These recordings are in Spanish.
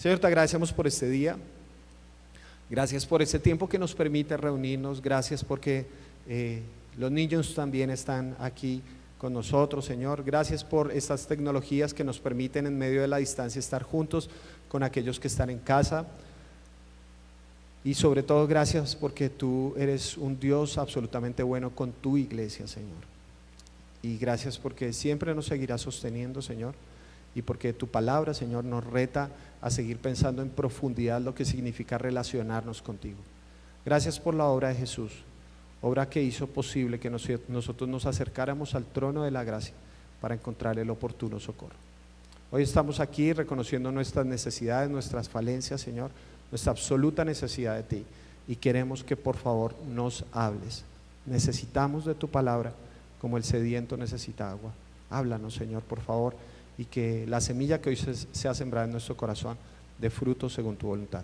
Señor, te agradecemos por este día. Gracias por este tiempo que nos permite reunirnos. Gracias porque los niños también están aquí con nosotros, Señor. Gracias por estas tecnologías que nos permiten en medio de la distancia estar juntos con aquellos que están en casa. Y sobre todo gracias porque tú eres un Dios absolutamente bueno con tu iglesia, Señor. Y gracias porque siempre nos seguirás sosteniendo, Señor. Y porque tu palabra, Señor, nos reta a seguir pensando en profundidad lo que significa relacionarnos contigo. Gracias por la obra de Jesús, obra que hizo posible que nosotros nos acercáramos al trono de la gracia para encontrar el oportuno socorro. Hoy estamos aquí reconociendo nuestras necesidades, nuestras falencias, Señor, nuestra absoluta necesidad de ti, y queremos que por favor nos hables. Necesitamos de tu palabra como el sediento necesita agua. Háblanos, Señor, por favor, y que la semilla que hoy sea sembrada en nuestro corazón dé fruto según tu voluntad.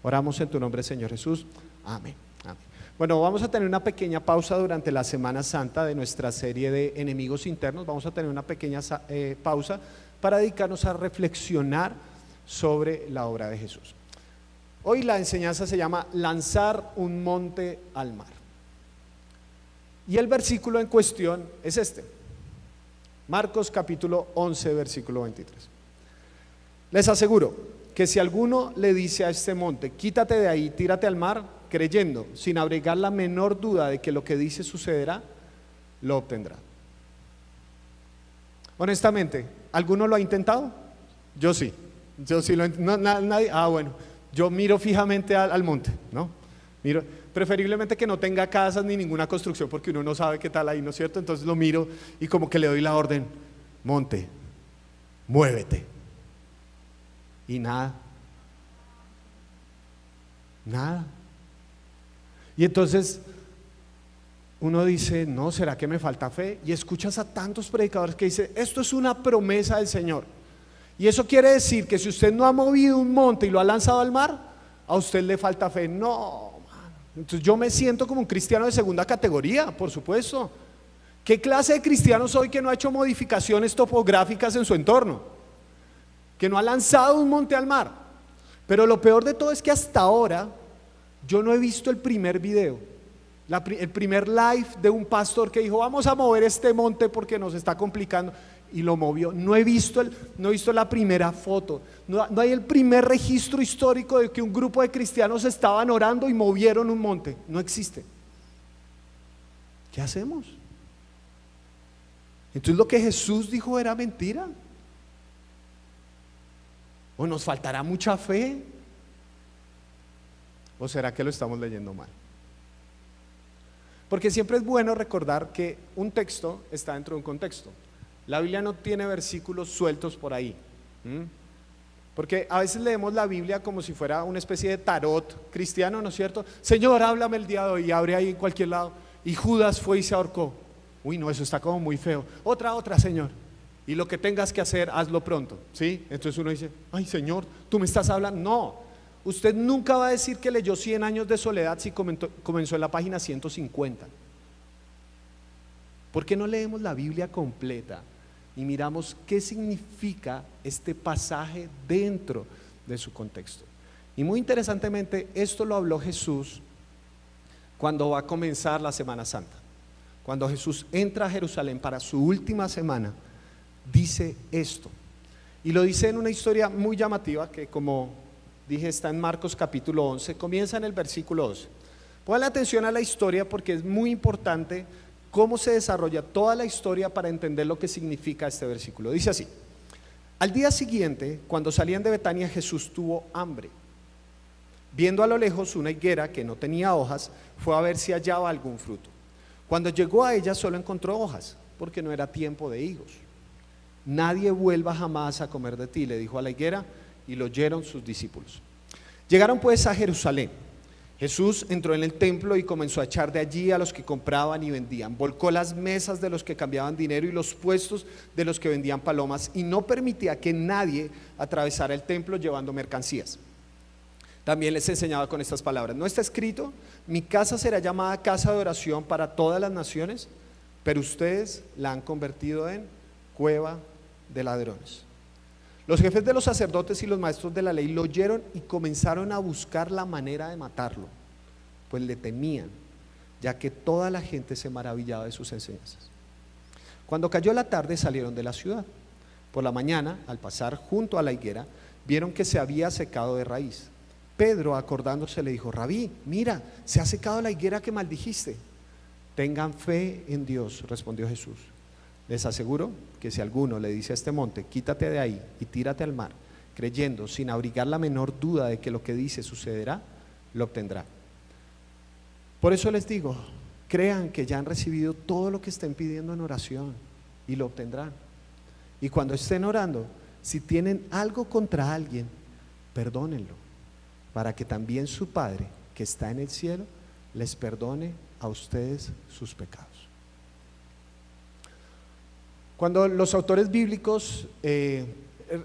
Oramos en tu nombre, Señor Jesús. Amén. Amén. Bueno, vamos a tener una pequeña pausa durante la Semana Santa de nuestra serie de enemigos internos. Vamos a tener una pequeña pausa para dedicarnos a reflexionar sobre la obra de Jesús. Hoy la enseñanza se llama lanzar un monte al mar. Y el versículo en cuestión es este: Marcos capítulo 11, versículo 23. Les aseguro que si alguno le dice a este monte, quítate de ahí, tírate al mar, creyendo, sin abrigar la menor duda de que lo que dice sucederá, lo obtendrá. Honestamente, ¿alguno lo ha intentado? Yo sí lo he intentado. Nadie. Bueno, yo miro fijamente al monte, ¿no? Miro, preferiblemente que no tenga casas ni ninguna construcción, porque uno no sabe qué tal ahí, ¿no es cierto? Entonces lo miro y como que le doy la orden: monte, muévete. Y nada. Y entonces uno dice, no, ¿será que me falta fe? Y escuchas a tantos predicadores que dicen, esto es una promesa del Señor. Y eso quiere decir que si usted no ha movido un monte y lo ha lanzado al mar, a usted le falta fe. No. Entonces yo me siento como un cristiano de segunda categoría, por supuesto. ¿Qué clase de cristiano soy que no ha hecho modificaciones topográficas en su entorno? Que no ha lanzado un monte al mar. Pero lo peor de todo es que hasta ahora yo no he visto el primer video, el primer live de un pastor que dijo, vamos a mover este monte porque nos está complicando, y lo movió. No he visto la primera foto, no hay el primer registro histórico de que un grupo de cristianos estaban orando y movieron un monte. No existe. ¿Qué hacemos? Entonces lo que Jesús dijo era mentira. ¿O nos faltará mucha fe? ¿O será que lo estamos leyendo mal? Porque siempre es bueno recordar que un texto está dentro de un contexto. La Biblia no tiene versículos sueltos por ahí. Porque a veces leemos la Biblia como si fuera una especie de tarot cristiano, ¿no es cierto? Señor, háblame el día de hoy, y abre ahí en cualquier lado. Y Judas fue y se ahorcó. Uy, no, eso está como muy feo. Otra, Señor. Y lo que tengas que hacer, hazlo pronto, ¿sí? Entonces uno dice, ay, Señor, ¿tú me estás hablando? No, usted nunca va a decir que leyó 100 años de soledad si comenzó en la página 150. ¿Por qué no leemos la Biblia completa y miramos qué significa este pasaje dentro de su contexto? Y muy interesantemente, esto lo habló Jesús cuando va a comenzar la Semana Santa. Cuando Jesús entra a Jerusalén para su última semana, dice esto, y lo dice en una historia muy llamativa que, como dije, está en Marcos capítulo 11, comienza en el versículo 12. Ponle atención a la historia porque es muy importante cómo se desarrolla toda la historia para entender lo que significa este versículo. Dice así: al día siguiente, cuando salían de Betania, Jesús tuvo hambre. Viendo a lo lejos una higuera que no tenía hojas, fue a ver si hallaba algún fruto. Cuando llegó a ella, solo encontró hojas, porque no era tiempo de higos. Nadie vuelva jamás a comer de ti, le dijo a la higuera, y lo oyeron sus discípulos. Llegaron pues a Jerusalén. Jesús entró en el templo y comenzó a echar de allí a los que compraban y vendían. Volcó las mesas de los que cambiaban dinero y los puestos de los que vendían palomas, y no permitía que nadie atravesara el templo llevando mercancías. También les enseñaba con estas palabras: ¿no está escrito, mi casa será llamada casa de oración para todas las naciones? Pero ustedes la han convertido en cueva de ladrones. Los jefes de los sacerdotes y los maestros de la ley lo oyeron y comenzaron a buscar la manera de matarlo, pues le temían, ya que toda la gente se maravillaba de sus enseñanzas. Cuando cayó la tarde salieron de la ciudad. Por la mañana, al pasar junto a la higuera, vieron que se había secado de raíz. Pedro, acordándose, le dijo: Rabí, mira, se ha secado la higuera que maldijiste. Tengan fe en Dios, respondió Jesús. Les aseguro que si alguno le dice a este monte: quítate de ahí y tírate al mar, creyendo sin abrigar la menor duda de que lo que dice sucederá, lo obtendrá. Por eso les digo, crean que ya han recibido todo lo que estén pidiendo en oración y lo obtendrán. Y cuando estén orando, si tienen algo contra alguien, perdónenlo, para que también su Padre que está en el cielo les perdone a ustedes sus pecados. Cuando los autores bíblicos,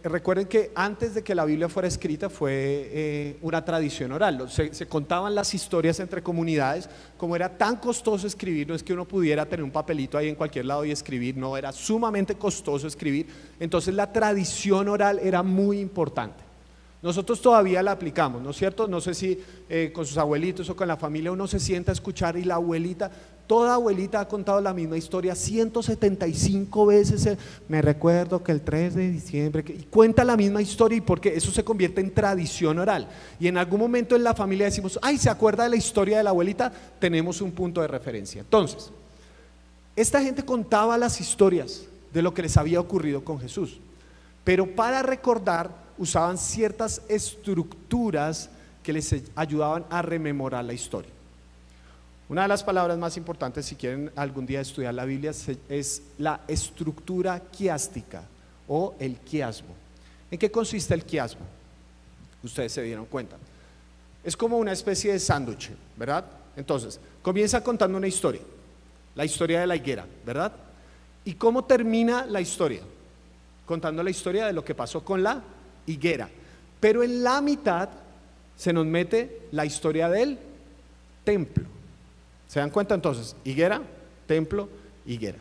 recuerden que antes de que la Biblia fuera escrita fue una tradición oral, se contaban las historias entre comunidades. Como era tan costoso escribir, no es que uno pudiera tener un papelito ahí en cualquier lado y escribir, no, era sumamente costoso escribir, entonces la tradición oral era muy importante. Nosotros todavía la aplicamos, ¿no es cierto? No sé si con sus abuelitos o con la familia uno se sienta a escuchar y la abuelita, toda abuelita ha contado la misma historia 175 veces. Me recuerdo que el 3 de diciembre, y cuenta la misma historia, y porque eso se convierte en tradición oral. Y en algún momento en la familia decimos: ay, ¿se acuerda de la historia de la abuelita? Tenemos un punto de referencia. Entonces, esta gente contaba las historias de lo que les había ocurrido con Jesús, pero para recordar usaban ciertas estructuras que les ayudaban a rememorar la historia. Una de las palabras más importantes, si quieren algún día estudiar la Biblia, es la estructura quiástica o el quiasmo. ¿En qué consiste el quiasmo? Ustedes se dieron cuenta. Es como una especie de sándwich, ¿verdad? Entonces, comienza contando una historia, la historia de la higuera, ¿verdad? ¿Y cómo termina la historia? Contando la historia de lo que pasó con la higuera, pero en la mitad se nos mete la historia del templo. ¿Se dan cuenta? Entonces, higuera, templo, higuera.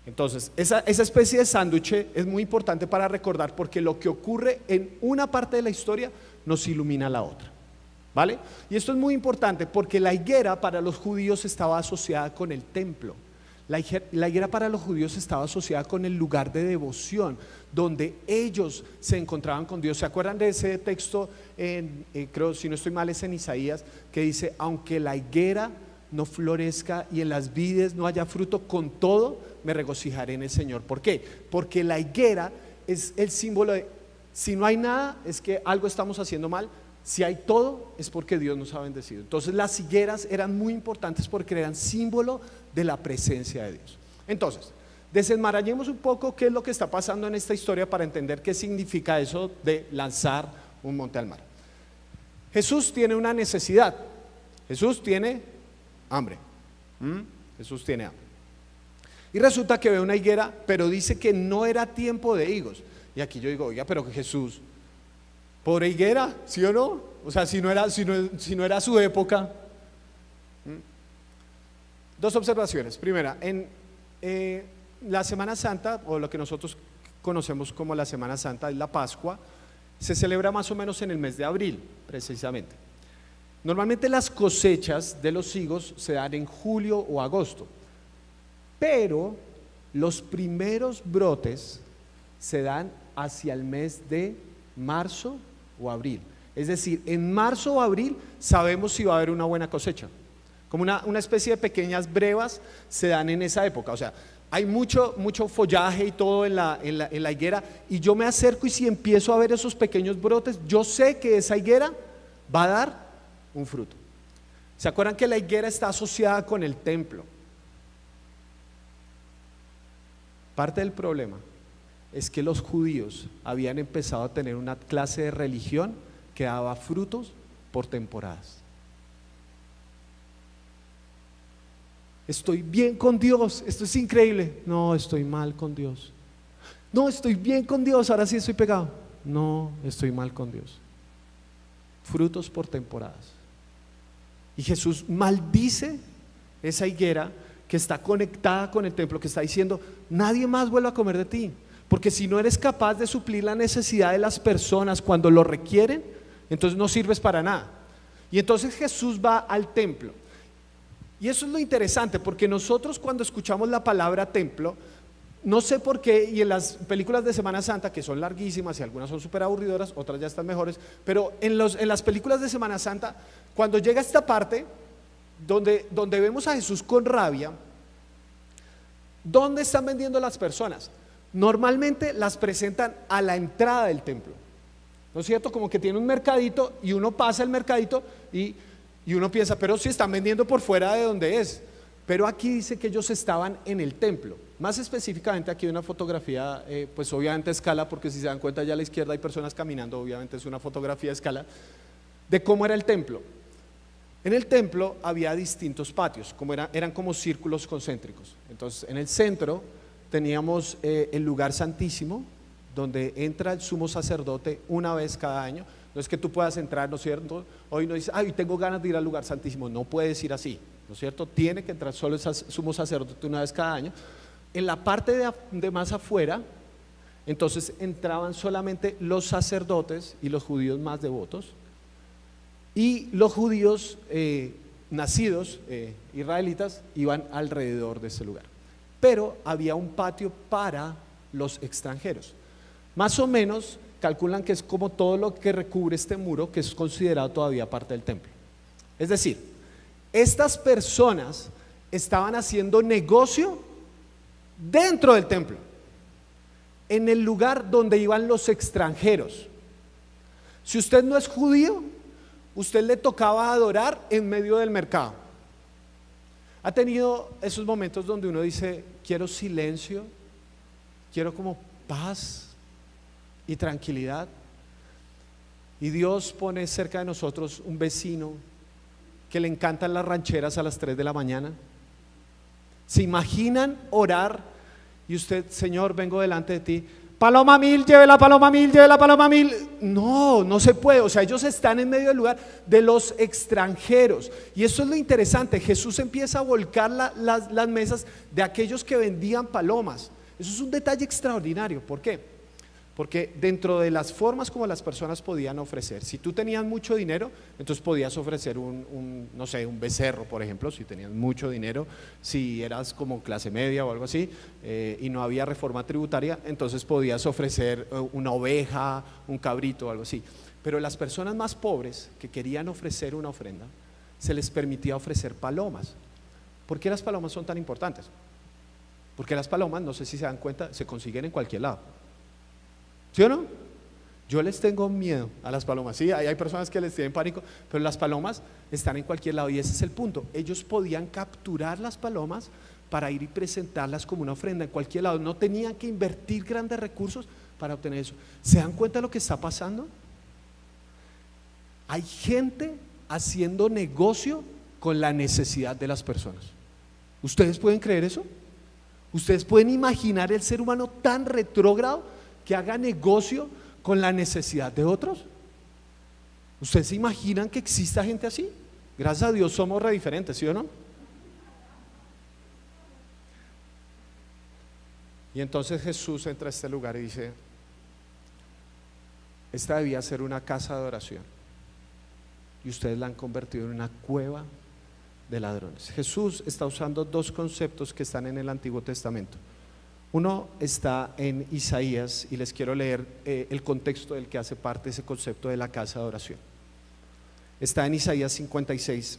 Entonces, esa especie de sándwich es muy importante para recordar, porque lo que ocurre en una parte de la historia nos ilumina la otra, ¿vale? Y esto es muy importante porque la higuera para los judíos estaba asociada con el templo. La higuera para los judíos estaba asociada con el lugar de devoción, donde ellos se encontraban con Dios. ¿Se acuerdan de ese texto? Creo, si no estoy mal, es en Isaías, que dice: aunque la higuera no florezca y en las vides no haya fruto, con todo me regocijaré en el Señor. ¿Por qué? Porque la higuera es el símbolo de: si no hay nada, es que algo estamos haciendo mal. Si hay todo, es porque Dios nos ha bendecido. Entonces las higueras eran muy importantes porque eran símbolo de la presencia de Dios. Entonces, desenmarañemos un poco qué es lo que está pasando en esta historia para entender qué significa eso de lanzar un monte al mar. Jesús tiene una necesidad. Jesús tiene hambre. Jesús tiene hambre. Y resulta que ve una higuera, pero dice que no era tiempo de higos. Y aquí yo digo: oiga, pero Jesús, pobre higuera, ¿sí o no? O sea, si no era su época. Dos observaciones. Primera, en la Semana Santa, o lo que nosotros conocemos como la Semana Santa, es la Pascua, se celebra más o menos en el mes de abril, precisamente. Normalmente las cosechas de los higos se dan en julio o agosto, pero los primeros brotes se dan hacia el mes de marzo o abril. Es decir, en marzo o abril sabemos si va a haber una buena cosecha. Como una especie de pequeñas brevas se dan en esa época. O sea, hay mucho follaje y todo en la higuera, y yo me acerco, y si empiezo a ver esos pequeños brotes, yo sé que esa higuera va a dar un fruto. ¿Se acuerdan que la higuera está asociada con el templo? Parte del problema es que los judíos habían empezado a tener una clase de religión que daba frutos por temporadas. Estoy bien con Dios, esto es increíble. No, estoy mal con Dios. No, estoy bien con Dios, ahora sí estoy pegado. No, estoy mal con Dios. Frutos por temporadas. Y Jesús maldice esa higuera que está conectada con el templo, que está diciendo: nadie más vuelva a comer de ti, Porque si no eres capaz de suplir la necesidad de las personas cuando lo requieren, entonces no sirves para nada. Y entonces Jesús va al templo. Y eso es lo interesante, porque nosotros cuando escuchamos la palabra templo, no sé por qué, y en las películas de Semana Santa, que son larguísimas y algunas son súper aburridoras, otras ya están mejores, pero en las películas de Semana Santa, cuando llega esta parte donde vemos a Jesús con rabia, ¿dónde están vendiendo las personas? Normalmente las presentan a la entrada del templo, ¿no es cierto? Como que tiene un mercadito y uno pasa el mercadito y uno piensa, pero si están vendiendo por fuera de donde es. Pero aquí dice que ellos estaban en el templo. Más específicamente aquí hay una fotografía, pues obviamente a escala, porque si se dan cuenta allá a la izquierda hay personas caminando, obviamente es una fotografía a escala, de cómo era el templo. En el templo había distintos patios, eran como círculos concéntricos. Entonces en el centro teníamos el lugar santísimo, donde entra el sumo sacerdote una vez cada año. No es que tú puedas entrar, ¿no es cierto? Hoy no dices, ay, tengo ganas de ir al lugar santísimo. No puedes ir así, ¿no es cierto? Tiene que entrar solo el sumo sacerdote una vez cada año. En la parte de más afuera, entonces entraban solamente los sacerdotes y los judíos más devotos, y los judíos nacidos, israelitas, iban alrededor de ese lugar. Pero había un patio para los extranjeros. Más o menos calculan que es como todo lo que recubre este muro, que es considerado todavía parte del templo. Es decir, estas personas estaban haciendo negocio dentro del templo, en el lugar donde iban los extranjeros. Si usted no es judío, usted le tocaba adorar en medio del mercado. ¿Ha tenido esos momentos donde uno dice, quiero silencio, quiero como paz y tranquilidad? Y Dios pone cerca de nosotros un vecino que le encantan las rancheras a las 3 de la mañana. ¿Se imaginan orar y usted, Señor, vengo delante de ti, paloma mil, lleve la paloma mil, lleve la paloma mil? No, no se puede. O sea, ellos están en medio del lugar de los extranjeros. Y eso es lo interesante. Jesús empieza a volcar las mesas de aquellos que vendían palomas. Eso es un detalle extraordinario. ¿Por qué? Porque dentro de las formas como las personas podían ofrecer, si tú tenías mucho dinero, entonces podías ofrecer no sé, un becerro, por ejemplo, si tenías mucho dinero. Si eras como clase media o algo así, y no había reforma tributaria, entonces podías ofrecer una oveja, un cabrito o algo así. Pero las personas más pobres que querían ofrecer una ofrenda, se les permitía ofrecer palomas. ¿Por qué las palomas son tan importantes? Porque las palomas, no sé si se dan cuenta, se consiguen en cualquier lado. ¿Sí o no? Yo les tengo miedo a las palomas. Sí, hay personas que les tienen pánico, pero las palomas están en cualquier lado y ese es el punto. Ellos podían capturar las palomas para ir y presentarlas como una ofrenda en cualquier lado. No tenían que invertir grandes recursos para obtener eso. ¿Se dan cuenta de lo que está pasando? Hay gente haciendo negocio con la necesidad de las personas. ¿Ustedes pueden creer eso? ¿Ustedes pueden imaginar el ser humano tan retrógrado que haga negocio con la necesidad de otros? ¿Ustedes se imaginan que exista gente así? Gracias a Dios somos re diferentes, ¿sí o no? Y entonces Jesús entra a este lugar y dice, esta debía ser una casa de oración y ustedes la han convertido en una cueva de ladrones. Jesús está usando dos conceptos que están en el Antiguo Testamento. Uno está en Isaías y les quiero leer el contexto del que hace parte ese concepto de la casa de oración. Está en Isaías 56,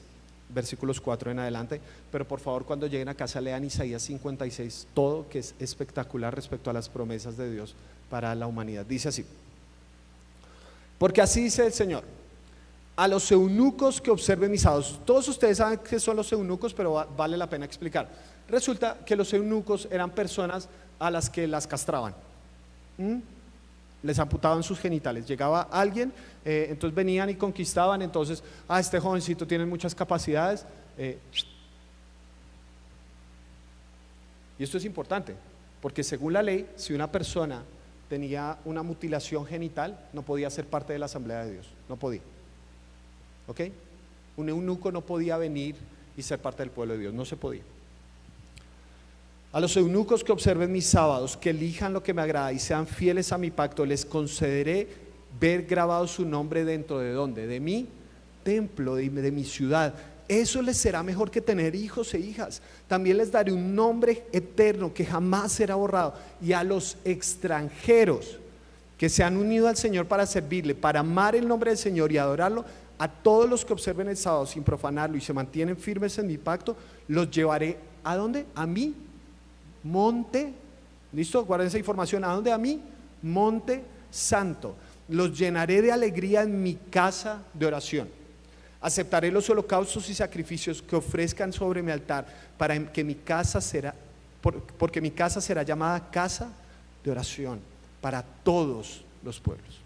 versículos 4 en adelante, pero por favor cuando lleguen a casa lean Isaías 56 todo, que es espectacular respecto a las promesas de Dios para la humanidad. Dice así: porque así dice el Señor, a los eunucos que observen mis sábados. Todos ustedes saben qué son los eunucos, pero vale la pena explicar. Resulta que los eunucos eran personas a las que las castraban, les amputaban sus genitales. Llegaba alguien, entonces venían y conquistaban. Entonces, este jovencito tiene muchas capacidades, y esto es importante, porque según la ley, si una persona tenía una mutilación genital, no podía ser parte de la asamblea de Dios, no podía. ¿Ok? Un eunuco no podía venir y ser parte del pueblo de Dios, no se podía. A los eunucos que observen mis sábados, que elijan lo que me agrada y sean fieles a mi pacto, les concederé ver grabado su nombre dentro de ¿dónde? De mi templo, de mi ciudad. Eso les será mejor que tener hijos e hijas. También les daré un nombre eterno que jamás será borrado. Y a los extranjeros que se han unido al Señor para servirle, para amar el nombre del Señor y adorarlo, a todos los que observen el sábado sin profanarlo y se mantienen firmes en mi pacto, los llevaré ¿a dónde? A mi monte. ¿Listo? Guarden esa información. ¿A dónde? A mi monte santo. Los llenaré de alegría en mi casa de oración. Aceptaré los holocaustos y sacrificios que ofrezcan sobre mi altar, para que mi casa será, porque mi casa será llamada casa de oración para todos los pueblos.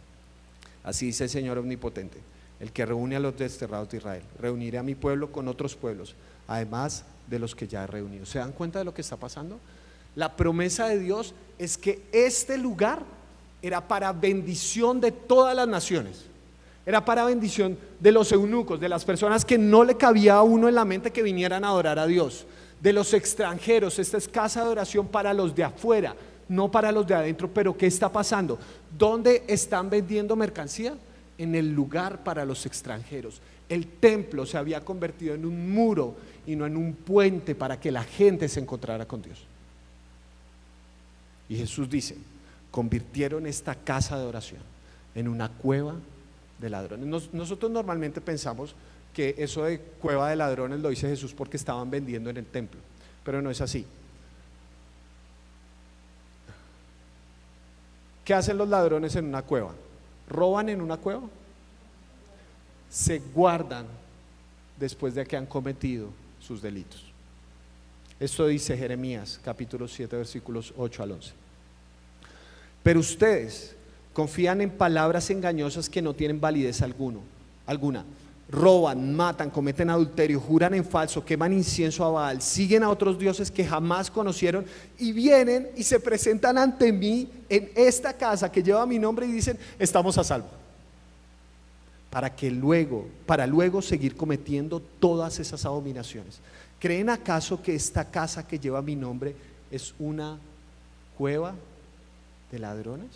Así dice el Señor omnipotente, el que reúne a los desterrados de Israel. Reuniré a mi pueblo con otros pueblos, además de los que ya he reunido. ¿Se dan cuenta de lo que está pasando? La promesa de Dios es que este lugar era para bendición de todas las naciones. Era para bendición de los eunucos, de las personas que no le cabía a uno en la mente que vinieran a adorar a Dios, de los extranjeros. Esta es casa de oración para los de afuera, no para los de adentro. Pero ¿qué está pasando? ¿Dónde están vendiendo mercancía? En el lugar para los extranjeros. El templo se había convertido en un muro y no en un puente para que la gente se encontrara con Dios. Y Jesús dice: convirtieron esta casa de oración en una cueva de ladrones. Nosotros normalmente pensamos que eso de cueva de ladrones lo dice Jesús porque estaban vendiendo en el templo, pero no es así. ¿Qué hacen los ladrones en una cueva? ¿Roban en una cueva? Se guardan después de que han cometido sus delitos. Esto dice Jeremías capítulo 7 versículos 8 al 11. Pero ustedes confían en palabras engañosas que no tienen validez alguna. Roban, matan, cometen adulterio, juran en falso, queman incienso a Baal, siguen a otros dioses que jamás conocieron y vienen y se presentan ante mí en esta casa que lleva mi nombre y dicen: estamos a salvo. Para luego seguir cometiendo todas esas abominaciones. ¿Creen acaso que esta casa que lleva mi nombre es una cueva de ladrones?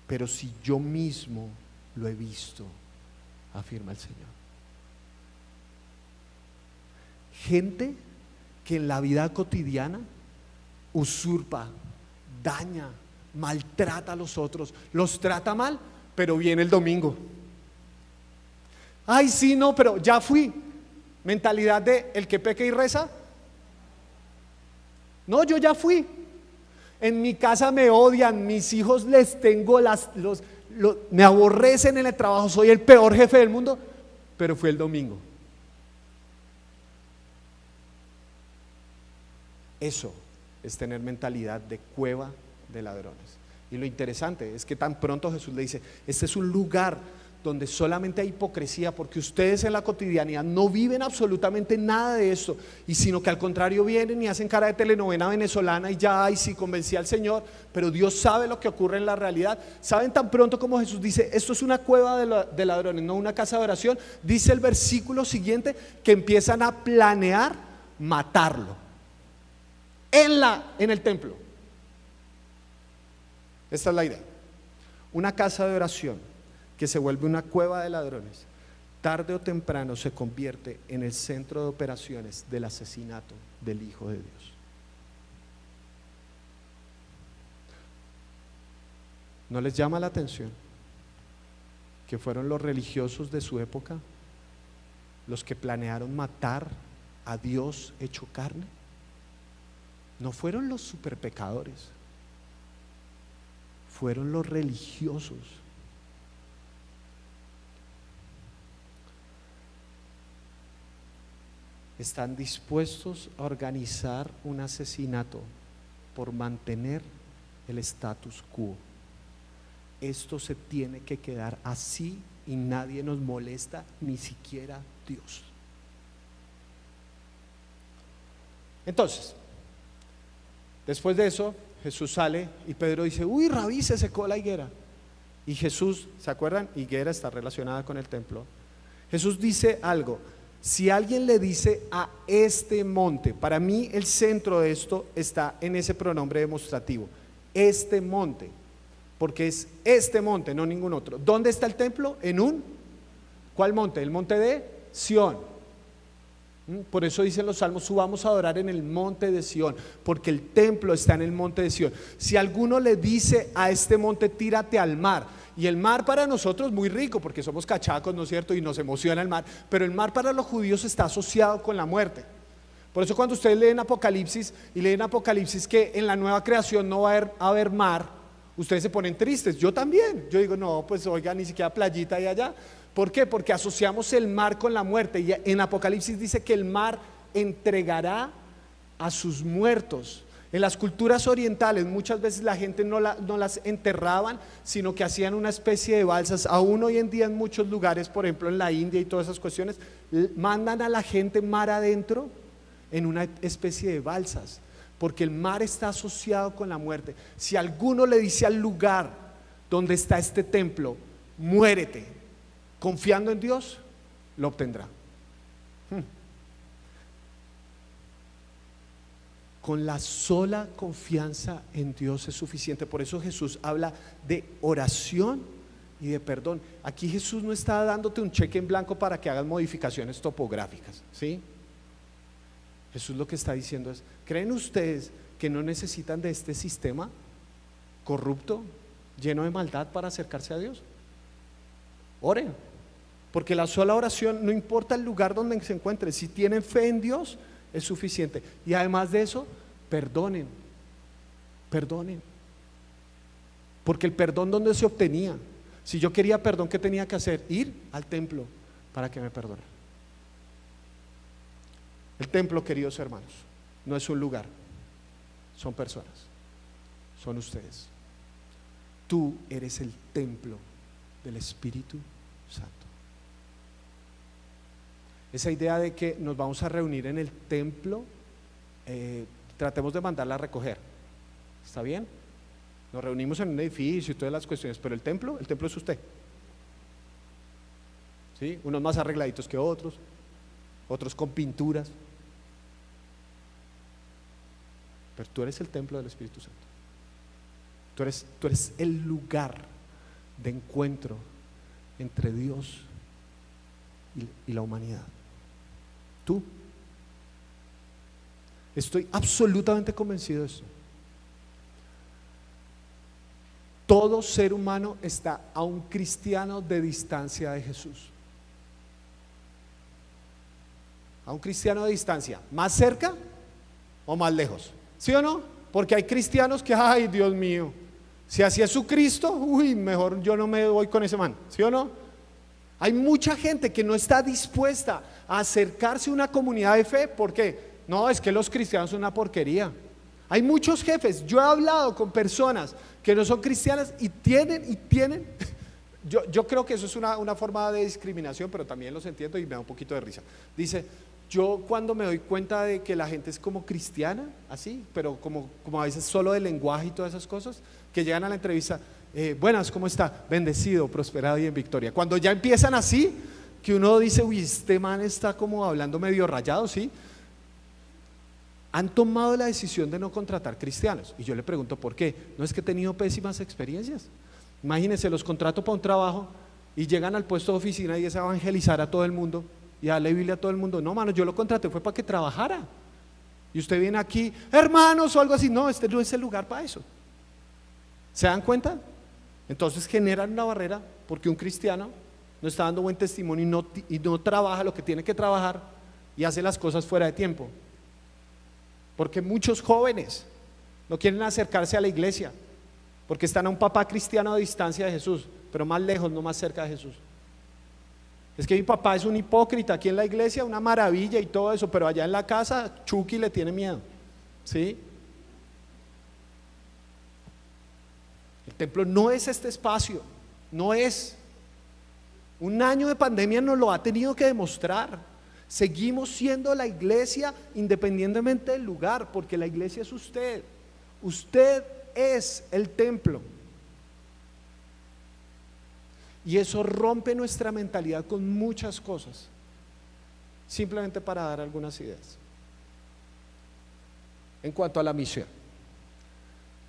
Pero si yo mismo lo he visto, afirma el Señor. Gente que en la vida cotidiana usurpa, daña, maltrata a los otros, los trata mal, pero viene el domingo. Ay, sí, no, pero ya fui. Mentalidad de el que peca y reza. No, yo ya fui. En mi casa me odian, mis hijos les tengo me aborrecen en el trabajo, soy el peor jefe del mundo, pero fue el domingo. Eso es tener mentalidad de cueva de ladrones. Y lo interesante es que tan pronto Jesús le dice: este es un lugar donde solamente hay hipocresía, porque ustedes en la cotidianidad no viven absolutamente nada de esto, y sino que al contrario vienen y hacen cara de telenovela venezolana y ya, y sí, convencí al Señor, pero Dios sabe lo que ocurre en la realidad. Saben, tan pronto como Jesús dice: esto es una cueva de ladrones, no una casa de oración, dice el versículo siguiente que empiezan a planear matarlo en el templo. Esta es la idea. Una casa de oración que se vuelve una cueva de ladrones, tarde o temprano se convierte en el centro de operaciones del asesinato del Hijo de Dios. ¿No les llama la atención que fueron los religiosos de su época los que planearon matar a Dios hecho carne? No fueron los superpecadores, fueron los religiosos. Están dispuestos a organizar un asesinato por mantener el status quo. Esto se tiene que quedar así y nadie nos molesta, ni siquiera Dios. Entonces, después de eso, Jesús sale y Pedro dice: uy, Rabí, se secó la higuera. Y Jesús, ¿se acuerdan? Higuera está relacionada con el templo. Jesús dice algo: Si alguien le dice a este monte, para mí el centro de esto está en ese pronombre demostrativo, este monte, porque es este monte, no ningún otro. ¿Dónde está el templo? ¿Cuál monte? El monte de Sión. Por eso dicen los salmos, subamos a adorar en el monte de Sión, porque el templo está en el monte de Sión. Si alguno le dice a este monte, tírate al mar, y el mar para nosotros es muy rico, porque somos cachacos, ¿no es cierto? Y nos emociona el mar, pero el mar para los judíos está asociado con la muerte. Por eso cuando ustedes leen Apocalipsis, y leen Apocalipsis que en la nueva creación no va a haber mar, ustedes se ponen tristes, yo también. Yo digo, no, pues oiga, ni siquiera playita ahí allá. ¿Por qué? Porque asociamos el mar con la muerte, y en Apocalipsis dice que el mar entregará a sus muertos. En las culturas orientales muchas veces la gente no las enterraban, sino que hacían una especie de balsas. Aún hoy en día en muchos lugares, por ejemplo en la India y todas esas cuestiones, mandan a la gente mar adentro en una especie de balsas, porque el mar está asociado con la muerte. Si alguno le dice al lugar donde está este templo, muérete, confiando en Dios, lo obtendrá. Con la sola confianza en Dios es suficiente. Por eso Jesús habla de oración y de perdón. Aquí Jesús no está dándote un cheque en blanco para que hagas modificaciones topográficas, ¿sí? Jesús lo que está diciendo es, ¿creen ustedes que no necesitan de este sistema corrupto, lleno de maldad para acercarse a Dios? Oren, porque la sola oración, no importa el lugar donde se encuentren, si tienen fe en Dios, es suficiente. Y además de eso, perdonen. Porque el perdón, ¿dónde se obtenía? Si yo quería perdón, ¿qué tenía que hacer? Ir al templo para que me perdonara. El templo, queridos hermanos, no es un lugar, son personas, son ustedes. Tú eres el templo del Espíritu Santo. Esa idea de que nos vamos a reunir en el templo, tratemos de mandarla a recoger. ¿Está bien? Nos reunimos en un edificio y todas las cuestiones, pero el templo es usted. ¿Sí? Unos más arregladitos que otros, otros con pinturas. Pero tú eres el templo del Espíritu Santo. Tú eres el lugar de encuentro entre Dios y la humanidad. Tú. Estoy absolutamente convencido de eso. Todo ser humano está a un cristiano de distancia de Jesús. A un cristiano de distancia, ¿más cerca o más lejos? ¿Sí o no? Porque hay cristianos que, ay, Dios mío, si así es su Cristo, uy, mejor yo no me voy con ese man. ¿Sí o no? Hay mucha gente que no está dispuesta a acercarse a una comunidad de fe. ¿Por qué? No, es que los cristianos son una porquería. Hay muchos jefes, yo he hablado con personas que no son cristianas y tienen yo creo que eso es una forma de discriminación, pero también los entiendo y me da un poquito de risa. Dice, yo cuando me doy cuenta de que la gente es como cristiana, así, pero como a veces solo de lenguaje y todas esas cosas, que llegan a la entrevista, buenas, ¿cómo está? Bendecido, prosperado y en victoria. Cuando ya empiezan así, que uno dice, uy, este man está como hablando medio rayado, ¿sí? Han tomado la decisión de no contratar cristianos. Y yo le pregunto, ¿por qué? No, es que he tenido pésimas experiencias. Imagínense, los contrato para un trabajo y llegan al puesto de oficina y es evangelizar a todo el mundo y darle Biblia a todo el mundo. No, mano, yo lo contraté fue para que trabajara. Y usted viene aquí, hermanos o algo así. No, este no es el lugar para eso. ¿Se dan cuenta? Entonces generan una barrera porque un cristiano no está dando buen testimonio y no trabaja lo que tiene que trabajar y hace las cosas fuera de tiempo. Porque muchos jóvenes no quieren acercarse a la iglesia porque están a un papá cristiano a distancia de Jesús, pero más lejos, no más cerca de Jesús. Es que mi papá es un hipócrita aquí en la iglesia, una maravilla y todo eso, pero allá en la casa Chucky le tiene miedo. ¿Sí? El templo no es este espacio, no es. Un año de pandemia nos lo ha tenido que demostrar. Seguimos siendo la iglesia independientemente del lugar, porque la iglesia es usted. Usted es el templo. Y eso rompe nuestra mentalidad con muchas cosas. simplemente para dar algunas ideas. En cuanto a la misión,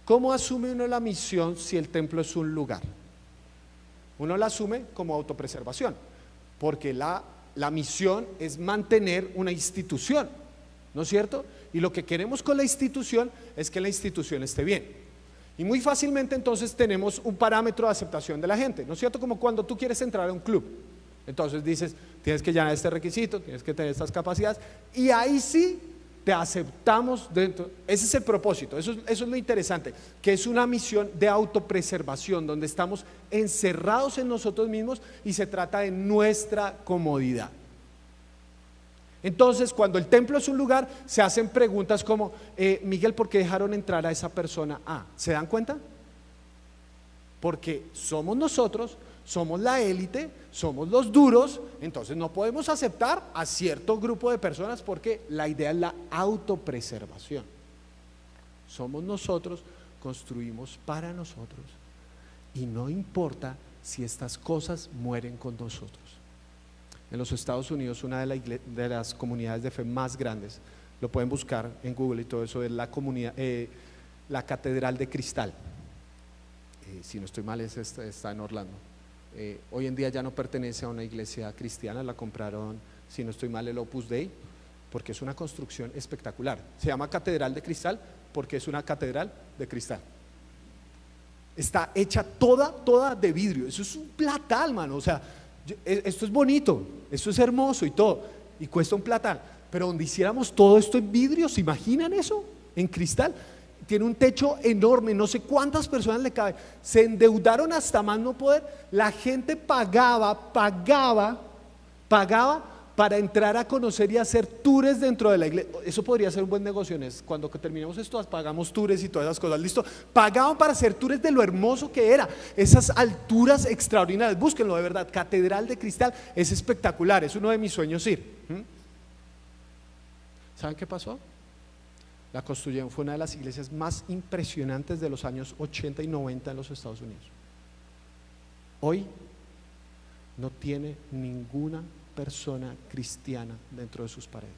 ¿cómo asume uno la misión si el templo es un lugar? Uno la asume como autopreservación, porque la misión es mantener una institución, ¿no es cierto? Y lo que queremos con la institución es que la institución esté bien. Y muy fácilmente entonces tenemos un parámetro de aceptación de la gente, ¿no es cierto? Como cuando tú quieres entrar a un club, entonces dices, tienes que llenar este requisito, tienes que tener estas capacidades, y ahí sí te aceptamos dentro. Ese es el propósito, eso es lo interesante, que es una misión de autopreservación, donde estamos encerrados en nosotros mismos y se trata de nuestra comodidad. Entonces, cuando el templo es un lugar, se hacen preguntas como, Miguel, ¿por qué dejaron entrar a esa persona? ¿Se dan cuenta? Porque somos nosotros, somos la élite, somos los duros, entonces no podemos aceptar a cierto grupo de personas porque la idea es la autopreservación. Somos nosotros, construimos para nosotros y no importa si estas cosas mueren con nosotros. En los Estados Unidos, una de las comunidades de fe más grandes, lo pueden buscar en Google y todo eso, es la Catedral de Cristal. Si no estoy mal, está en Orlando. Hoy en día ya no pertenece a una iglesia cristiana, la compraron, si no estoy mal, el Opus Dei, porque es una construcción espectacular. Se llama Catedral de Cristal porque es una catedral de cristal. Está hecha toda de vidrio. Eso es un platal, mano. O sea, esto es bonito, esto es hermoso y todo, y cuesta un platal, pero donde hiciéramos todo esto en vidrio, ¿se imaginan eso? En cristal, tiene un techo enorme, no sé cuántas personas le cabe, se endeudaron hasta más no poder, la gente pagaba para entrar a conocer y hacer tours dentro de la iglesia. Eso podría ser un buen negocio, cuando terminemos esto pagamos tours y todas esas cosas, listo, pagaban para hacer tours de lo hermoso que era, esas alturas extraordinarias, búsquenlo de verdad, Catedral de Cristal, es espectacular, es uno de mis sueños ir. ¿Saben qué pasó? La construyeron, fue una de las iglesias más impresionantes de los años 80 y 90 en los Estados Unidos. Hoy no tiene ninguna persona cristiana dentro de sus paredes.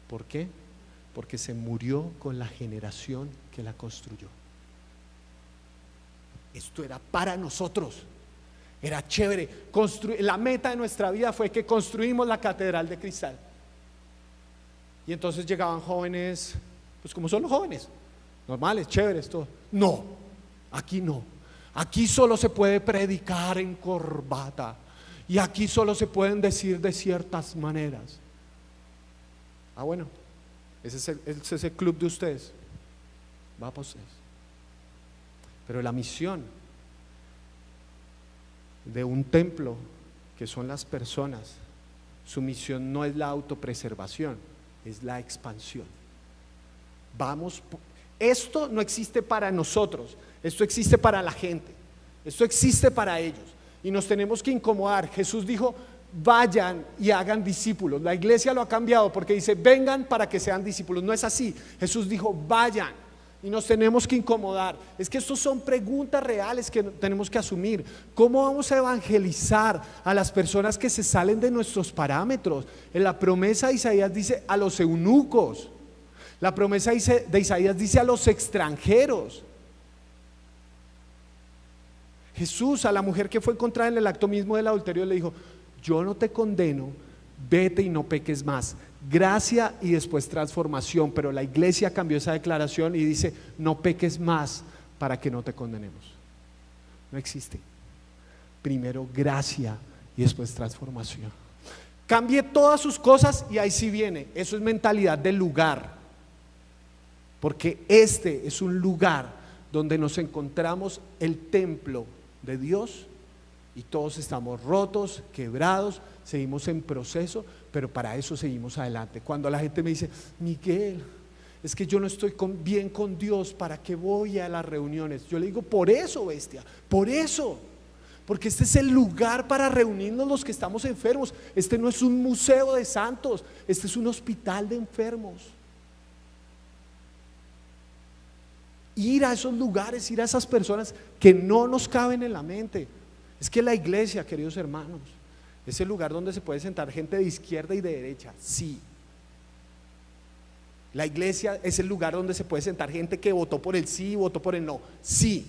¿Por qué? Porque se murió con la generación que la construyó. Esto era para nosotros, era chévere. La meta de nuestra vida fue que construimos la Catedral de Cristal. Y entonces llegaban jóvenes, pues como son los jóvenes, normales, chéveres, todo. No, aquí no. Aquí solo se puede predicar en corbata. Y aquí solo se pueden decir de ciertas maneras. Bueno, ese es el club de ustedes. Va para ustedes. Pero la misión de un templo, que son las personas, su misión no es la autopreservación, es la expansión. Esto no existe para nosotros, esto existe para la gente, esto existe para ellos. Y nos tenemos que incomodar. Jesús dijo, vayan y hagan discípulos. La iglesia lo ha cambiado porque dice, vengan para que sean discípulos. No es así. Jesús dijo, vayan. Y nos tenemos que incomodar. Es que estos son preguntas reales que tenemos que asumir. ¿Cómo vamos a evangelizar a las personas que se salen de nuestros parámetros? En la promesa de Isaías dice a los eunucos. La promesa de Isaías dice a los extranjeros. Jesús a la mujer que fue encontrada en el acto mismo del adulterio le dijo, yo no te condeno, vete y no peques más. Gracia y después transformación, pero la iglesia cambió esa declaración y dice, no peques más para que no te condenemos. No existe. Primero gracia y después transformación. Cambie todas sus cosas y ahí sí viene. Eso es mentalidad del lugar, porque este es un lugar donde nos encontramos el templo de Dios y todos estamos rotos, quebrados, seguimos en proceso, pero para eso seguimos adelante. Cuando la gente me dice, Miguel, es que yo no estoy bien con Dios, ¿para qué voy a las reuniones? Yo le digo, por eso, bestia, por eso, porque este es el lugar para reunirnos los que estamos enfermos. Este no es un museo de santos, este es un hospital de enfermos. Ir a esos lugares, ir a esas personas que no nos caben en la mente. Es que la iglesia, queridos hermanos, ¿Es el lugar donde se puede sentar gente de izquierda y de derecha? Sí. ¿La iglesia es el lugar donde se puede sentar gente que votó por el sí y votó por el no? Sí.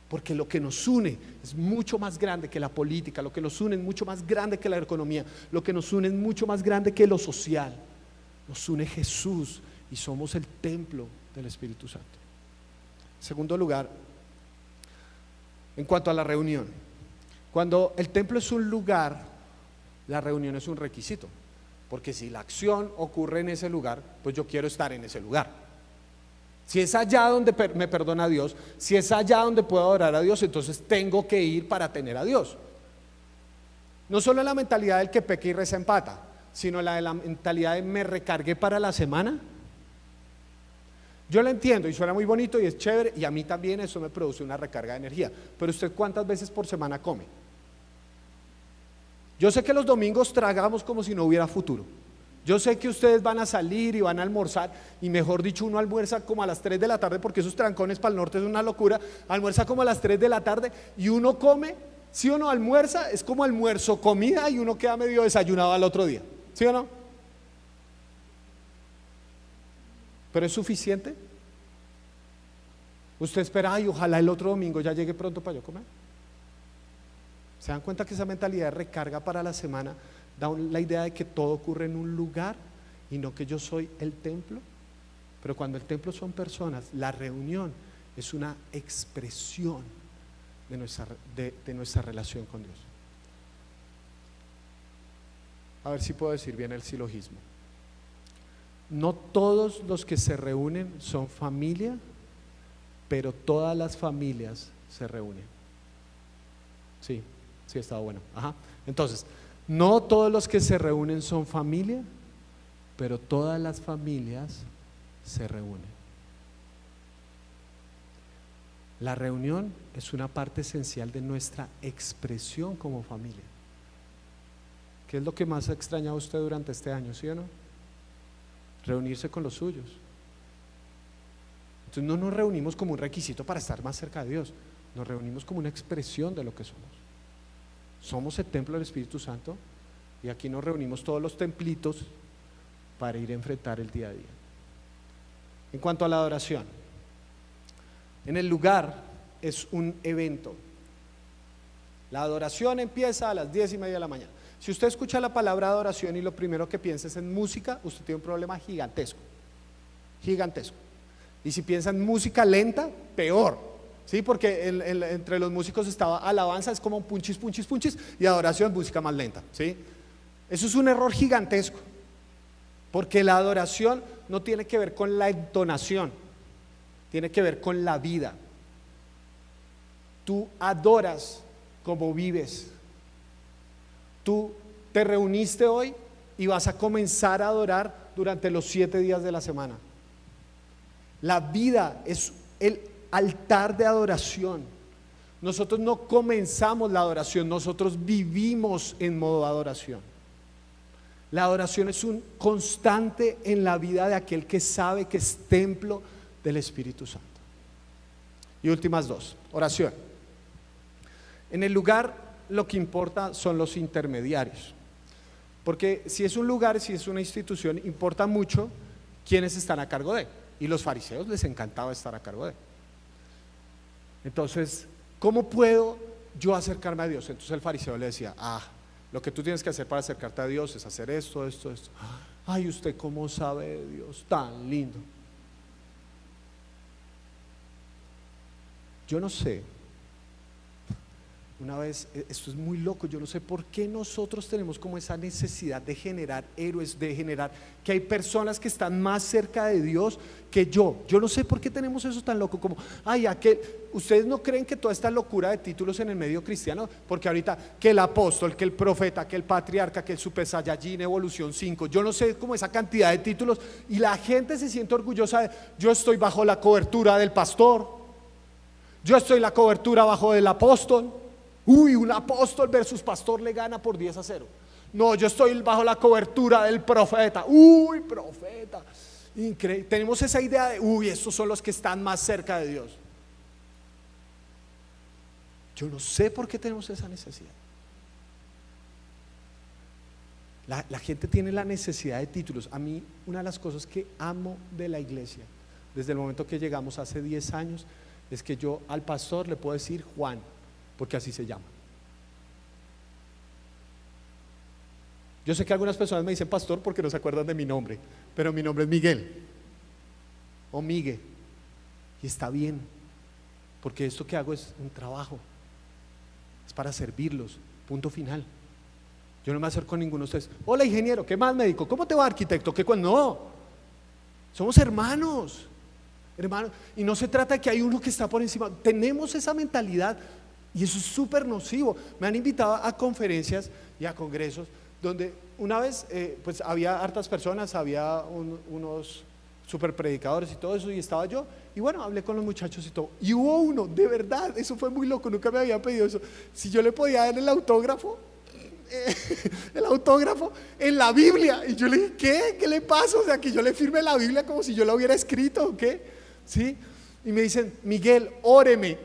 Porque lo que nos une es mucho más grande que la política, lo que nos une es mucho más grande que la economía, lo que nos une es mucho más grande que lo social. Nos une Jesús y somos el templo del Espíritu Santo. En segundo lugar, en cuanto a la reunión, cuando el templo es un lugar, la reunión es un requisito, porque si la acción ocurre en ese lugar, pues yo quiero estar en ese lugar. Si es allá donde me perdona Dios, si es allá donde puedo adorar a Dios, entonces tengo que ir para tener a Dios. No solo la mentalidad del que peca y reza empata, sino la de la mentalidad de me recargué para la semana. Yo la entiendo y suena muy bonito y es chévere, y a mí también eso me produce una recarga de energía. Pero usted, ¿cuántas veces por semana come? Yo sé que los domingos tragamos como si no hubiera futuro. Yo sé que ustedes van a salir y van a almorzar, y mejor dicho, uno almuerza como a las 3 de la tarde, porque esos trancones para el norte es una locura. Almuerza como a las 3 de la tarde y uno come, ¿sí o no? Almuerza, es como almuerzo, comida, y uno queda medio desayunado al otro día, ¿sí o no? ¿Pero es suficiente? Usted espera, ay, ojalá el otro domingo ya llegue pronto para yo comer. ¿Se dan cuenta que esa mentalidad de recarga para la semana da la idea de que todo ocurre en un lugar y no que yo soy el templo? Pero cuando el templo son personas, la reunión es una expresión de nuestra relación con Dios. A ver si puedo decir bien el silogismo. No todos los que se reúnen son familia, pero todas las familias se reúnen. Sí, sí, estaba bueno. Ajá. Entonces, no todos los que se reúnen son familia, pero todas las familias se reúnen. La reunión es una parte esencial de nuestra expresión como familia. ¿Qué es lo que más ha extrañado usted durante este año, sí o no? Reunirse con los suyos. Entonces no nos reunimos como un requisito para estar más cerca de Dios, nos reunimos como una expresión de lo que somos. Somos el templo del Espíritu Santo, y aquí nos reunimos todos los templitos para ir a enfrentar el día a día. En cuanto a la adoración, en el lugar es un evento. La adoración empieza a las 10:30 de la mañana. Si usted escucha la palabra adoración y lo primero que piensa es en música, usted tiene un problema gigantesco, gigantesco. Y si piensa en música lenta, peor, ¿sí? Porque entre los músicos estaba alabanza, es como punchis, punchis, punchis, y adoración, música más lenta, ¿sí? Eso es un error gigantesco, porque la adoración no tiene que ver con la entonación, tiene que ver con la vida. Tú adoras como vives. Tú te reuniste hoy y vas a comenzar a adorar durante los 7 días de la semana. La vida es el altar de adoración. Nosotros no comenzamos la adoración, nosotros vivimos en modo adoración. La adoración es un constante en la vida de aquel que sabe que es templo del Espíritu Santo. Y últimas dos, oración. En el lugar lo que importa son los intermediarios, porque si es un lugar, si es una institución, importa mucho quiénes están a cargo de, y los fariseos les encantaba estar a cargo de. Entonces, ¿cómo puedo yo acercarme a Dios? Entonces el fariseo le decía, lo que tú tienes que hacer para acercarte a Dios es hacer esto, esto, esto. Ay, ¿usted cómo sabe de Dios? Tan lindo. Yo no sé. Una vez, esto es muy loco, yo no sé por qué nosotros tenemos como esa necesidad de generar héroes, de generar que hay personas que están más cerca de Dios que yo no sé por qué tenemos eso tan loco, como, ustedes no creen que toda esta locura de títulos en el medio cristiano, porque ahorita que el apóstol, que el profeta, que el patriarca, que el super saiyajin, evolución 5, yo no sé como esa cantidad de títulos, y la gente se siente orgullosa de, yo estoy bajo la cobertura del pastor, yo estoy en la cobertura bajo del apóstol. Un apóstol versus pastor le gana por 10-0. No, yo estoy bajo la cobertura del profeta. Profeta. Increíble. Tenemos esa idea de, estos son los que están más cerca de Dios. Yo no sé por qué tenemos esa necesidad. La gente tiene la necesidad de títulos. A mí, una de las cosas que amo de la iglesia, desde el momento que llegamos hace 10 años, es que yo al pastor le puedo decir Juan, porque así se llama. Yo sé que algunas personas me dicen pastor porque no se acuerdan de mi nombre, pero mi nombre es Miguel o Migue, y está bien, porque esto que hago es un trabajo, es para servirlos, punto final. Yo no me acerco a ninguno de ustedes. Hola ingeniero, ¿qué más médico? ¿Cómo te va arquitecto? ¿Qué cuando? No, somos hermanos, hermanos, y no se trata de que hay uno que está por encima. Tenemos esa mentalidad y eso es súper nocivo. Me han invitado a conferencias y a congresos donde una vez pues había hartas personas, había unos super predicadores y todo eso, y estaba yo, y bueno, hablé con los muchachos y todo, y hubo uno, de verdad, eso fue muy loco, nunca me había pedido eso, si yo le podía dar el autógrafo en la Biblia, y yo le dije, ¿qué le pasa? O sea, que yo le firme la Biblia como si yo la hubiera escrito, ¿o qué? ¿Sí? Y me dicen, Miguel, óreme,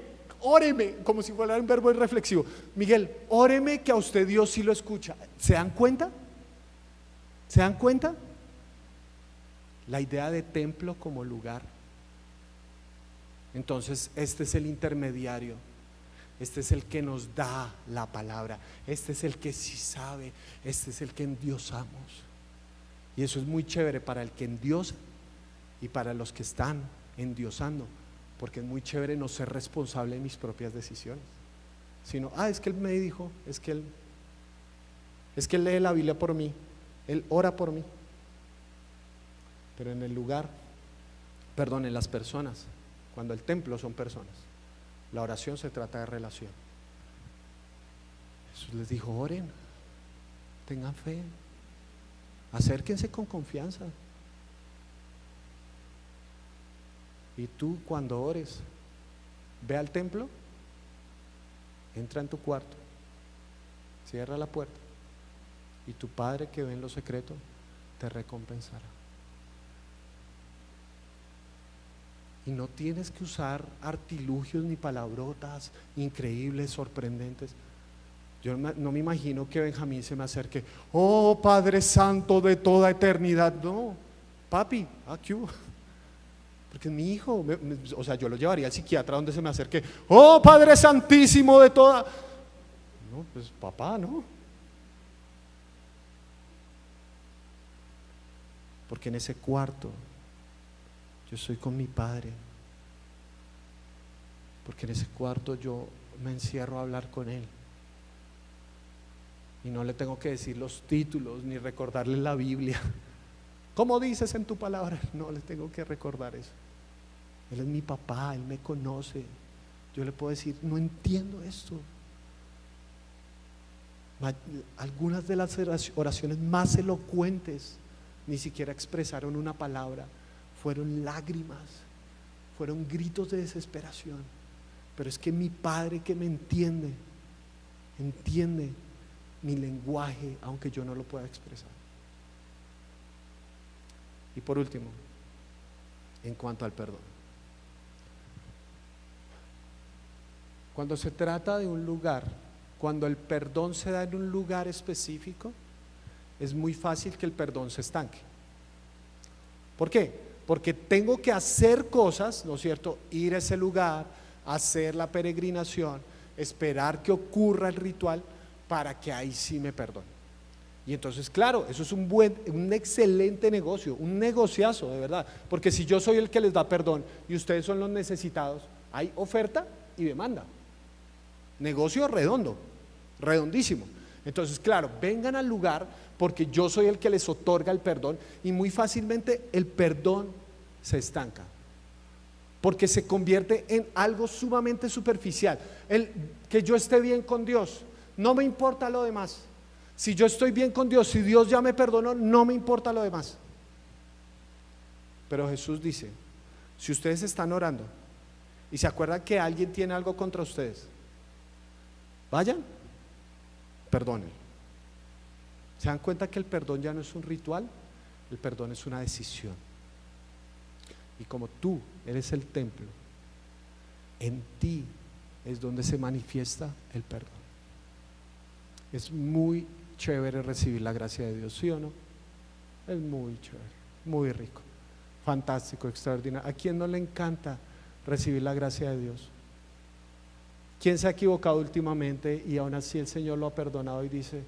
como si fuera un verbo reflexivo, Miguel, óreme que a usted Dios sí lo escucha. ¿Se dan cuenta? ¿Se dan cuenta? La idea de templo como lugar. Entonces este es el intermediario, este es el que nos da la palabra, este es el que sí sabe, este es el que endiosamos. Y eso es muy chévere para el que endiosa y para los que están endiosando, porque es muy chévere no ser responsable de mis propias decisiones, sino, es que él me dijo, es que él lee la Biblia por mí, él ora por mí. Pero en el lugar, en las personas, cuando el templo son personas, la oración se trata de relación. Jesús les dijo, oren, tengan fe, acérquense con confianza. Y tú cuando ores, ve al templo, entra en tu cuarto, cierra la puerta, y tu Padre que ve en lo secreto te recompensará. Y no tienes que usar artilugios ni palabrotas increíbles, sorprendentes. Yo no me imagino que Benjamín se me acerque, oh Padre Santo de toda eternidad. No, papi, aquí hubo. Porque es mi hijo, o sea, yo lo llevaría al psiquiatra donde se me acerque, oh Padre Santísimo de toda. No, pues papá, ¿no? Porque en ese cuarto yo estoy con mi Padre, porque en ese cuarto yo me encierro a hablar con Él y no le tengo que decir los títulos ni recordarle la Biblia. ¿Cómo dices en tu palabra? No le tengo que recordar eso. Él es mi papá, Él me conoce. Yo le puedo decir, no entiendo esto. Algunas de las oraciones más elocuentes ni siquiera expresaron una palabra, fueron lágrimas, fueron gritos de desesperación. Pero es que mi Padre que me entiende mi lenguaje, aunque yo no lo pueda expresar. Y por último, en cuanto al perdón, cuando se trata de un lugar, cuando el perdón se da en un lugar específico, es muy fácil que el perdón se estanque. ¿Por qué? Porque tengo que hacer cosas, ¿no es cierto? Ir a ese lugar, hacer la peregrinación, esperar que ocurra el ritual para que ahí sí me perdone. Y entonces, claro, eso es un excelente negocio, un negociazo de verdad, porque si yo soy el que les da perdón y ustedes son los necesitados, hay oferta y demanda. Negocio redondo, redondísimo. Entonces, claro, vengan al lugar porque yo soy el que les otorga el perdón y muy fácilmente el perdón se estanca porque se convierte en algo sumamente superficial. El que yo esté bien con Dios, no me importa lo demás. Si yo estoy bien con Dios, si Dios ya me perdonó, no me importa lo demás. Pero Jesús dice, si ustedes están orando y se acuerdan que alguien tiene algo contra ustedes, vayan, perdonen. ¿Se dan cuenta que el perdón ya no es un ritual? El perdón es una decisión. Y como tú eres el templo, en ti es donde se manifiesta el perdón. Es muy chévere recibir la gracia de Dios, ¿sí o no? Es muy chévere, muy rico, fantástico, extraordinario. ¿A quién no le encanta recibir la gracia de Dios? ¿Quién se ha equivocado últimamente y aún así el Señor lo ha perdonado y dice: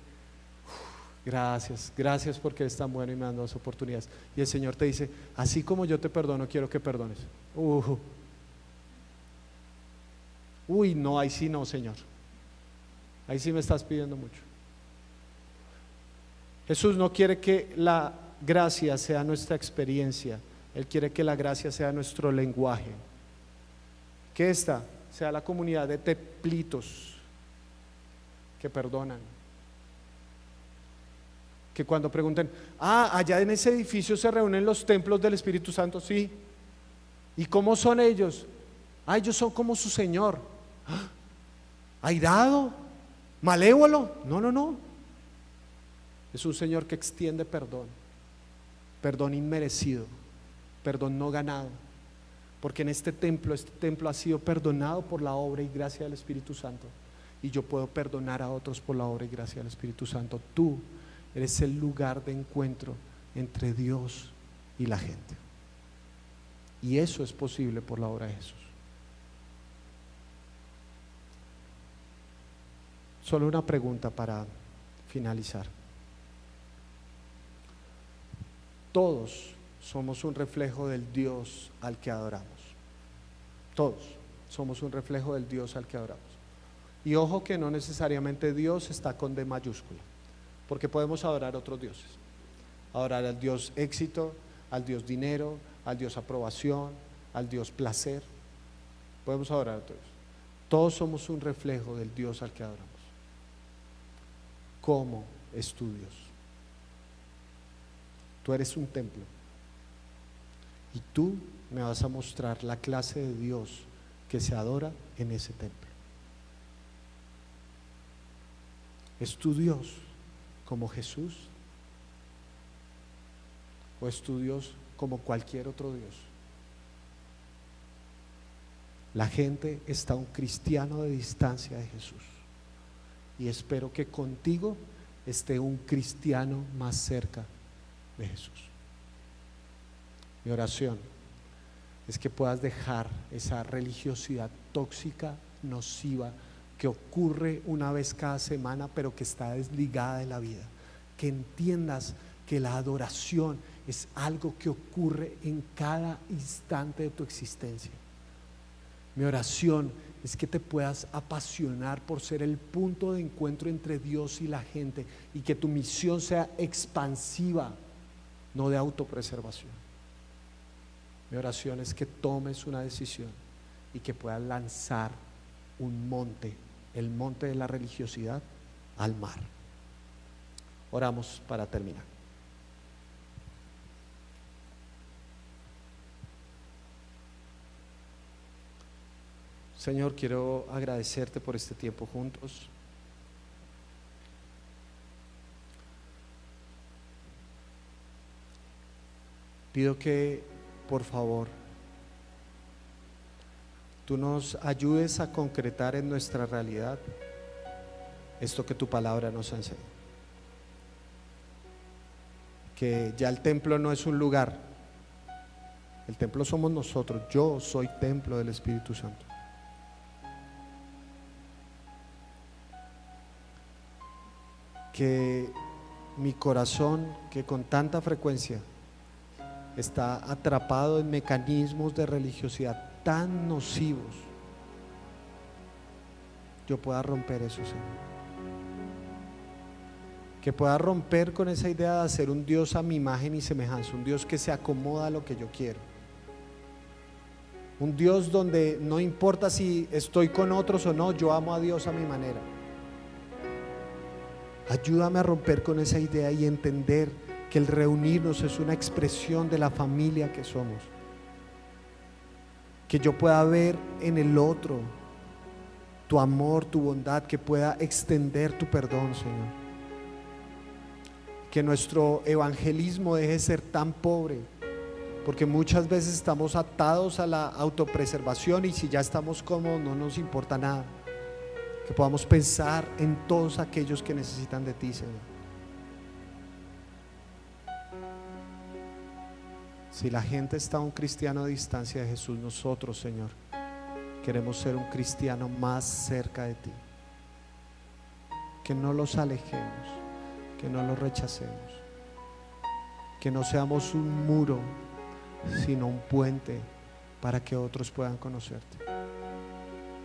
gracias, gracias porque eres tan bueno y me dan dos oportunidades? Y el Señor te dice: así como yo te perdono, quiero que perdones. Uy, no, ahí sí no, Señor. Ahí sí me estás pidiendo mucho. Jesús no quiere que la gracia sea nuestra experiencia, Él quiere que la gracia sea nuestro lenguaje. Que esta sea la comunidad de teplitos que perdonan. Que cuando pregunten: allá en ese edificio se reúnen los templos del Espíritu Santo. Sí. ¿Y cómo son ellos? Ellos son como su Señor. ¿Airado? ¿Malévolo? No, no, no. Es un Señor que extiende perdón, perdón inmerecido, perdón no ganado, porque en este templo ha sido perdonado por la obra y gracia del Espíritu Santo, y yo puedo perdonar a otros por la obra y gracia del Espíritu Santo. Tú eres el lugar de encuentro entre Dios y la gente, y eso es posible por la obra de Jesús. Solo una pregunta para finalizar. Todos somos un reflejo del Dios al que adoramos. Todos somos un reflejo del Dios al que adoramos. Y ojo que no necesariamente Dios está con D mayúscula, porque podemos adorar a otros dioses. Adorar al Dios éxito, al Dios dinero, al Dios aprobación, al Dios placer. Podemos adorar a todos. Todos somos un reflejo del Dios al que adoramos. ¿Cómo es tu Dios? Tú eres un templo y tú me vas a mostrar la clase de Dios que se adora en ese templo. ¿Es tu Dios como Jesús? ¿O es tu Dios como cualquier otro Dios? La gente está un cristiano de distancia de Jesús, y espero que contigo esté un cristiano más cerca de Jesús. Mi oración es que puedas dejar esa religiosidad tóxica, nociva, que ocurre una vez cada semana, pero que está desligada de la vida. Que entiendas que la adoración es algo que ocurre en cada instante de tu existencia. Mi oración es que te puedas apasionar por ser el punto de encuentro entre Dios y la gente, y que tu misión sea expansiva, no de autopreservación. Mi oración es que tomes una decisión y que puedas lanzar un monte, el monte de la religiosidad, al mar. Oramos para terminar. Señor, quiero agradecerte por este tiempo juntos. Pido que, por favor, tú nos ayudes a concretar en nuestra realidad esto que tu palabra nos enseña. Que ya el templo no es un lugar, el templo somos nosotros. Yo soy templo del Espíritu Santo. Que mi corazón, que con tanta frecuencia está atrapado en mecanismos de religiosidad tan nocivos, yo pueda romper eso, Señor. Que pueda romper con esa idea de hacer un Dios a mi imagen y semejanza, un Dios que se acomoda a lo que yo quiero, un Dios donde no importa si estoy con otros o no, yo amo a Dios a mi manera. Ayúdame a romper con esa idea y entender que el reunirnos es una expresión de la familia que somos. Que yo pueda ver en el otro tu amor, tu bondad, que pueda extender tu perdón, Señor. Que nuestro evangelismo deje de ser tan pobre, porque muchas veces estamos atados a la autopreservación, y si ya estamos cómodos no nos importa nada. Que podamos pensar en todos aquellos que necesitan de ti, Señor. Si la gente está un cristiano a distancia de Jesús, nosotros, Señor, queremos ser un cristiano más cerca de ti. Que no los alejemos, que no los rechacemos, que no seamos un muro, sino un puente para que otros puedan conocerte.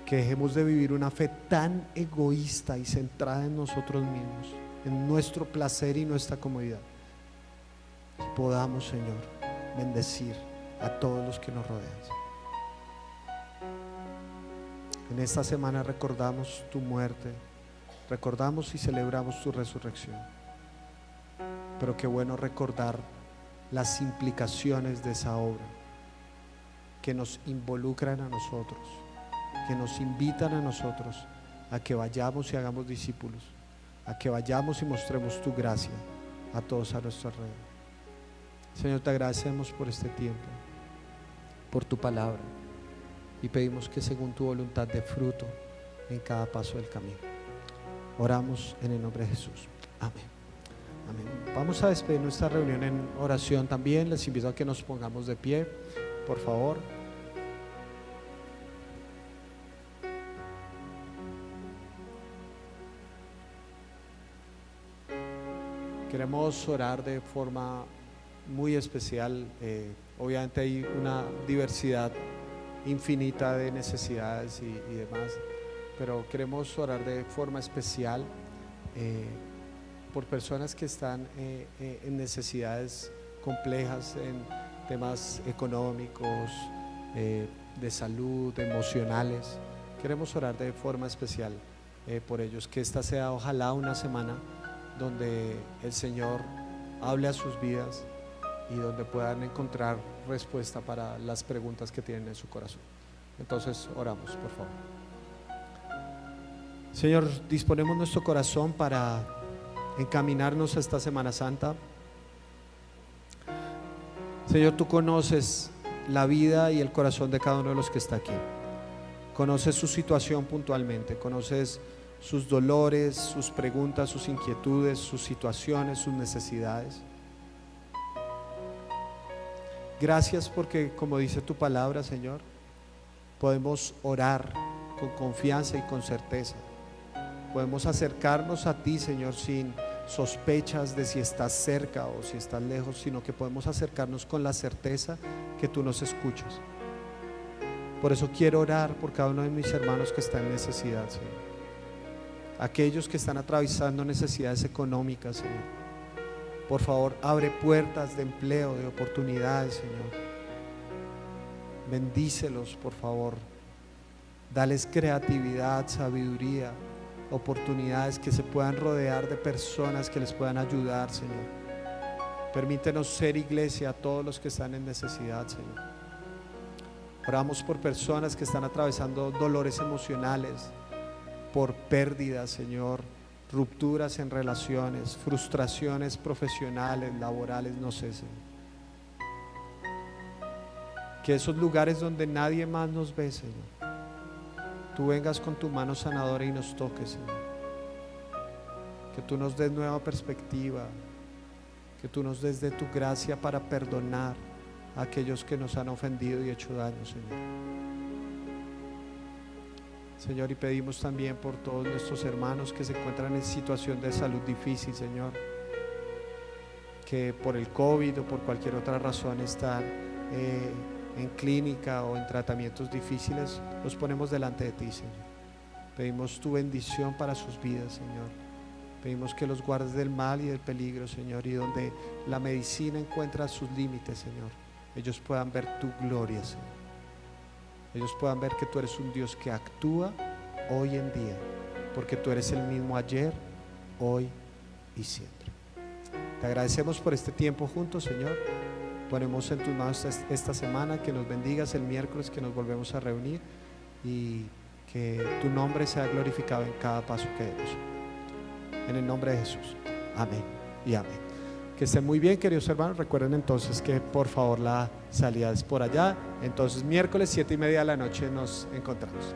Que dejemos de vivir una fe tan egoísta y centrada en nosotros mismos, en nuestro placer y nuestra comodidad, y podamos, Señor, bendecir a todos los que nos rodean. En esta semana recordamos tu muerte, recordamos y celebramos tu resurrección, pero qué bueno recordar las implicaciones de esa obra que nos involucran a nosotros, que nos invitan a nosotros a que vayamos y hagamos discípulos, a que vayamos y mostremos tu gracia a todos a nuestro alrededor. Señor, te agradecemos por este tiempo, por tu palabra, y pedimos que según tu voluntad dé fruto en cada paso del camino. Oramos en el nombre de Jesús. Amén. Amén. Vamos a despedir nuestra reunión en oración también. Les invito a que nos pongamos de pie, por favor. Queremos orar de forma muy especial. Obviamente hay una diversidad infinita de necesidades y demás, pero queremos orar de forma especial por personas que están en necesidades complejas, en temas económicos, de salud, emocionales. Queremos orar de forma especial por ellos, que esta sea ojalá una semana donde el Señor hable a sus vidas y donde puedan encontrar respuesta para las preguntas que tienen en su corazón. Entonces oramos, por favor. Señor, disponemos nuestro corazón para encaminarnos a esta Semana Santa. Señor, tú conoces la vida y el corazón de cada uno de los que está aquí. Conoces su situación puntualmente, conoces sus dolores, sus preguntas, sus inquietudes, sus situaciones, sus necesidades. Gracias porque, como dice tu palabra, Señor, podemos orar con confianza y con certeza. Podemos acercarnos a ti, Señor, sin sospechas de si estás cerca o si estás lejos, sino que podemos acercarnos con la certeza que tú nos escuchas. Por eso quiero orar por cada uno de mis hermanos que está en necesidad, Señor. Aquellos que están atravesando necesidades económicas, Señor. Por favor, abre puertas de empleo, de oportunidades, Señor. Bendícelos, por favor. Dales creatividad, sabiduría, oportunidades, que se puedan rodear de personas que les puedan ayudar, Señor. Permítenos ser iglesia a todos los que están en necesidad, Señor. Oramos por personas que están atravesando dolores emocionales, por pérdidas, Señor, rupturas en relaciones, frustraciones profesionales, laborales, no sé, Señor. Que esos lugares donde nadie más nos ve, Señor, tú vengas con tu mano sanadora y nos toques, Señor. Que tú nos des nueva perspectiva, que tú nos des de tu gracia para perdonar a aquellos que nos han ofendido y hecho daño, Señor. Señor, y pedimos también por todos nuestros hermanos que se encuentran en situación de salud difícil, Señor, que por el COVID o por cualquier otra razón están en clínica o en tratamientos difíciles. Los ponemos delante de ti, Señor. Pedimos tu bendición para sus vidas, Señor. Pedimos que los guardes del mal y del peligro, Señor, y donde la medicina encuentra sus límites, Señor, ellos puedan ver tu gloria, Señor. Ellos puedan ver que tú eres un Dios que actúa hoy en día, porque tú eres el mismo ayer, hoy y siempre. Te agradecemos por este tiempo juntos, Señor. Ponemos en tus manos esta semana, que nos bendigas el miércoles que nos volvemos a reunir, y que tu nombre sea glorificado en cada paso que demos. En el nombre de Jesús. Amén y amén. Que estén muy bien, queridos hermanos. Recuerden entonces que por favor la salida es por allá. Entonces miércoles 7:30 de la noche nos encontramos.